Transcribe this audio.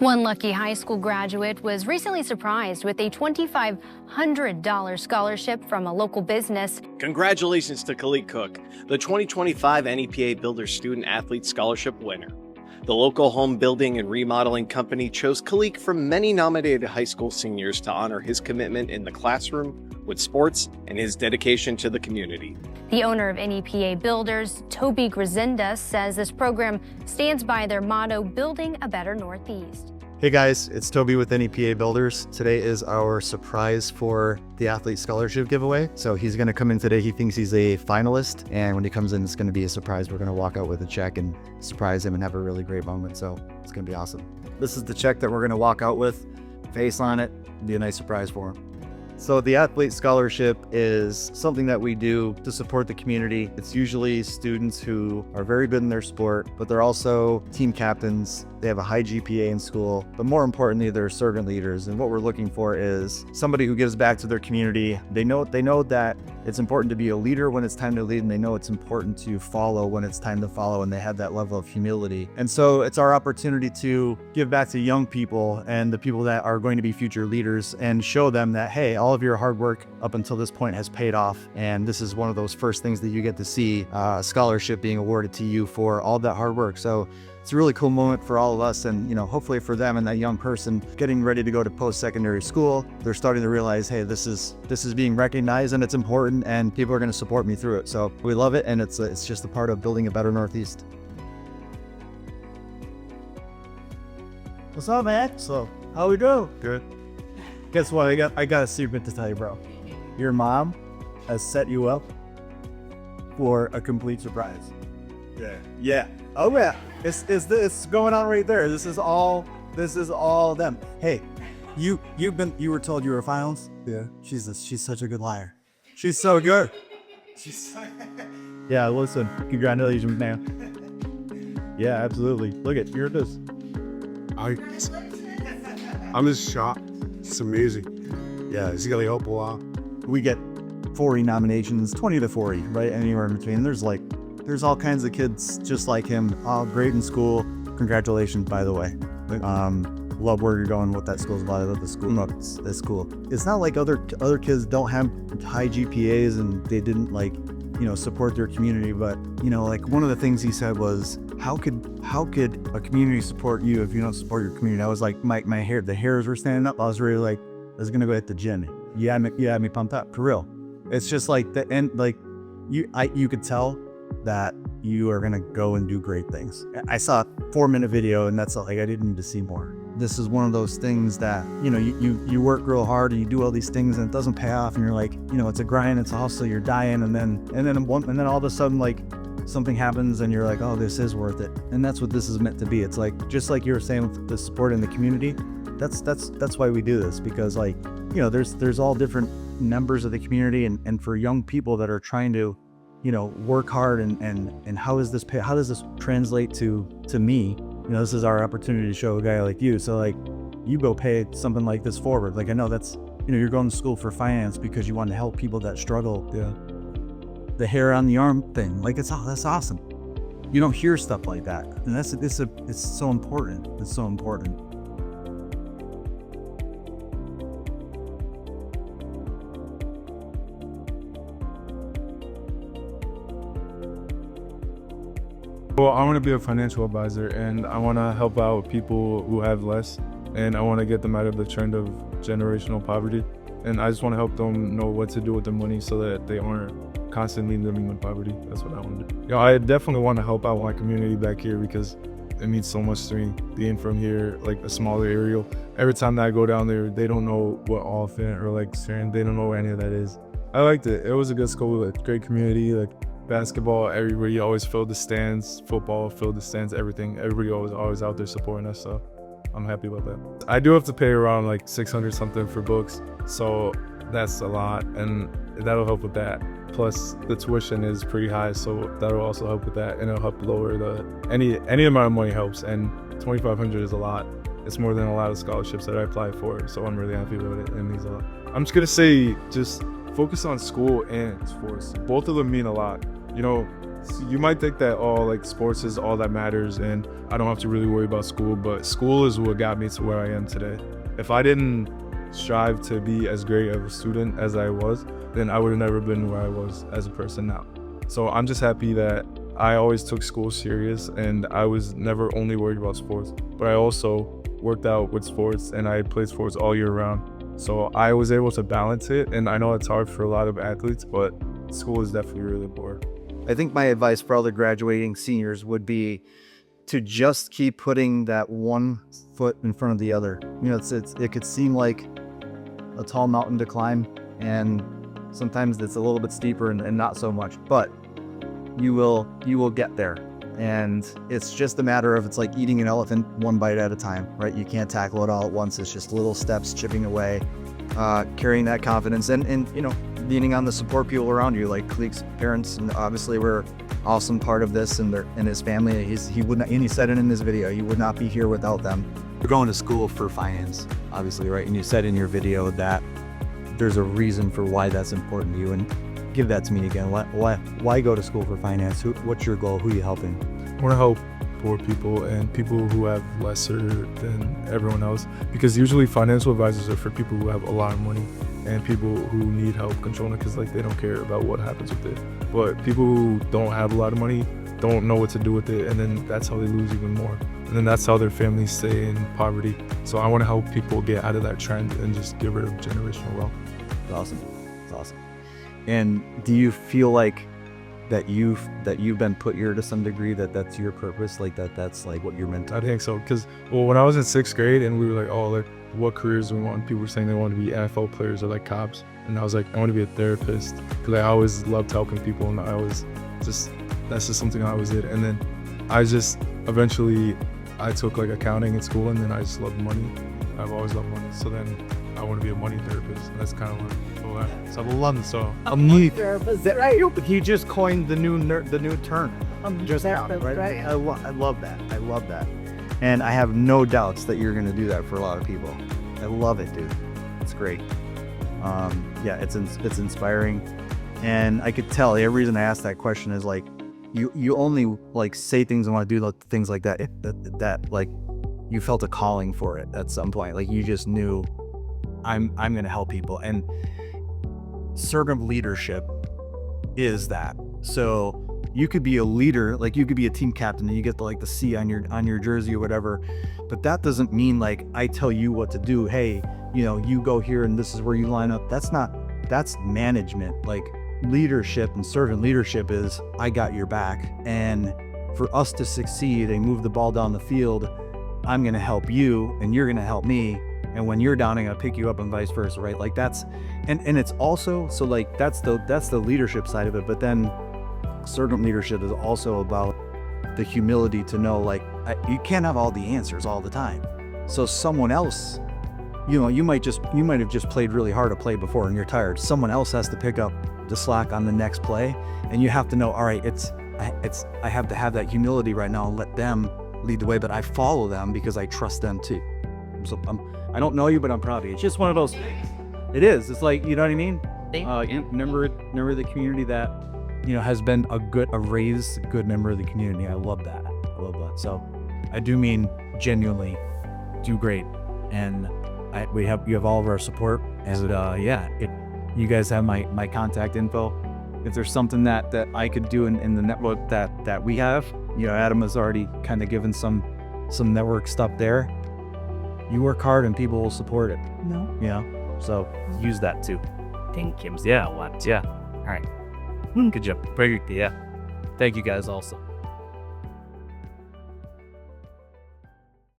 One lucky high school graduate was recently surprised with a $2,500 scholarship from a local business. Congratulations to Khalid Cook, the 2025 NEPA Builder Student Athlete Scholarship winner. The local home building and remodeling company chose Khalid from many nominated high school seniors to honor his commitment in the classroom, with sports, and his dedication to the community. The owner of NEPA Builders, Toby Grizinda, says this program stands by their motto, building a better Northeast. Hey guys, it's Toby with NEPA Builders. Today is our surprise for the athlete scholarship giveaway. So he's gonna come in today. He thinks he's a finalist, and when he comes in, it's gonna be a surprise. We're gonna walk out with a check and surprise him and have a really great moment. So it's gonna be awesome. This is the check that we're gonna walk out with, face on it, be a nice surprise for him. So the athlete scholarship is something that we do to support the community. It's usually students who are very good in their sport, but they're also team captains. They have a high GPA in school, but more importantly, they're servant leaders. And what we're looking for is somebody who gives back to their community. They know that it's important to be a leader when it's time to lead, and they know it's important to follow when it's time to follow, and they have that level of humility. And so it's our opportunity to give back to young people and the people that are going to be future leaders and show them that, hey, all of your hard work up until this point has paid off. And this is one of those first things that you get to see, a scholarship being awarded to you for all that hard work. So it's a really cool moment for all of us, and hopefully for them and that young person getting ready to go to post-secondary school. They're starting to realize, hey, this is being recognized and it's important, and people are going to support me through it. So we love it, and it's just a part of building a better Northeast. What's up, man? So how we doing? Good. Guess what? I got a secret to tell you, bro. Your mom has set you up for a complete surprise. Yeah. Oh yeah. It's going on right there. This is all them. Hey, you were told you were finals? Yeah. She's such a good liar. She's so good. Yeah, listen, congratulations, man. Yeah, absolutely. Look at, here it is. I'm just shocked. It's amazing. Yeah, it's gonna help a lot. We get 40 nominations, 20 to 40, right? Anywhere in between. There's all kinds of kids just like him, all great in school. Congratulations, by the way. Love where you're going, what that school's about. I love the school. No, it's cool. It's not like other kids don't have high GPAs and they didn't support their community. But like one of the things he said was, how could a community support you if you don't support your community? I was like, the hairs were standing up. I was really like, I was gonna go hit the gym. You had me pumped up for real. It's just like the end, like you could tell that you are gonna go and do great things. I saw a 4-minute video, and that's like, I didn't need to see more. This is one of those things that you work real hard and you do all these things and it doesn't pay off, and you're like, it's a grind, it's a hustle, you're dying, and then all of a sudden, like, something happens and you're like, oh, this is worth it. And that's what this is meant to be. It's like, just like you were saying with the support in the community, that's why we do this, because there's all different members of the community, and for young people that are trying to work hard, and how does this translate to me? This is our opportunity to show a guy like you. So like, you go pay something like this forward. Like, I know that's, you're going to school for finance because you want to help people that struggle. Yeah. The hair on the arm thing, like, that's awesome. You don't hear stuff like that. And it's so important. It's so important. Well, I want to be a financial advisor, and I want to help out people who have less, and I want to get them out of the trend of generational poverty. And I just want to help them know what to do with their money so that they aren't constantly living in poverty. That's what I want to do. I definitely want to help out my community back here, because it means so much to me being from here, like a smaller area. Every time that I go down there, they don't know what Oliphant or like Sharon, they don't know where any of that is. I liked it. It was a good school, like great community, like basketball, everybody always filled the stands, football filled the stands, everything. Everybody always out there supporting us, so I'm happy about that. I do have to pay around like 600 something for books, so that's a lot, and that'll help with that. Plus the tuition is pretty high, so that'll also help with that, and it'll help lower any amount of money helps, and $2,500 is a lot. It's more than a lot of scholarships that I applied for, so I'm really happy with it. It means a lot. I'm just gonna say, just focus on school and sports. Both of them mean a lot. you might think that like sports is all that matters and I don't have to really worry about school, but school is what got me to where I am today. If I didn't strive to be as great of a student as I was, then I would have never been where I was as a person now. So I'm just happy that I always took school serious and I was never only worried about sports, but I also worked out with sports and I played sports all year round. So I was able to balance it, and I know it's hard for a lot of athletes, but school is definitely really important. I think my advice for all the graduating seniors would be to just keep putting that one foot in front of the other. You know, it could seem like a tall mountain to climb, and sometimes it's a little bit steeper and not so much, but you will get there. And it's just a matter of, it's like eating an elephant one bite at a time, right? You can't tackle it all at once. It's just little steps chipping away, carrying that confidence and you know, leaning on the support people around you, like Kalik's parents, and obviously we're awesome part of this, and his family. He would not, and he said it in his video, he would not be here without them. You're going to school for finance, obviously, right? And you said in your video that there's a reason for why that's important to you, and give that to me again. Why go to school for finance? What's your goal? Who are you helping? I want to help poor people and people who have lesser than everyone else, because usually financial advisors are for people who have a lot of money and people who need help controlling it, because like they don't care about what happens with it. But people who don't have a lot of money don't know what to do with it, and then that's how they lose even more, and then that's how their families stay in poverty. So I want to help people get out of that trend and just get rid of generational wealth. It's awesome. It's awesome. And do you feel like that you've been put here to some degree, that's your purpose, like that's like what you're meant to? I think so, because when I was in 6th grade and we were like, oh, like what careers do we want? People were saying they want to be NFL players or like cops, and I was like, I want to be a therapist, because I always loved helping people, and that's just something I always did. And then I just eventually I took like accounting in school, and then I just loved money. I've always loved money, so then I want to be a money therapist. And that's kind of what. So I'm London, so A money therapist, right? He just coined the new term. Just therapist, right? I love that. I love that, and I have no doubts that you're going to do that for a lot of people. I love it, dude. It's great. Yeah, it's inspiring, and I could tell. The reason I asked that question is like, you only like say things and want to do things like that. That like you felt a calling for it at some point. Like you just knew, I'm going to help people. And servant leadership is that. So you could be a leader, like you could be a team captain and you get the C on your jersey or whatever, but that doesn't mean like I tell you what to do. Hey, you know, you go here and this is where you line up. That's management. Like leadership and servant leadership is, I got your back, and for us to succeed and move the ball down the field, I'm going to help you and you're going to help me. And when you're down, I'm gonna pick you up, and vice versa, right? Like that's, and it's also, so like that's the leadership side of it. But then servant leadership is also about the humility to know, like, you can't have all the answers all the time. So someone else, you know, you might have just played really hard a play before and you're tired. Someone else has to pick up the slack on the next play, and you have to know, all right, I have to have that humility right now and let them lead the way, but I follow them because I trust them too. So I don't know you, but I'm proud of you. It's just one of those things. It is. It's like, you know what I mean? Remember the community that, you know, has been a raised good member of the community. I love that. So I do mean genuinely do great. And you have all of our support. And you guys have my contact info. If there's something that I could do in the network that we have, you know, Adam has already kind of given some network stuff there. You work hard and people will support it. No. You know, so use that too. Thank you. Yeah. All right. Good job. Very good. Yeah. Thank you guys also.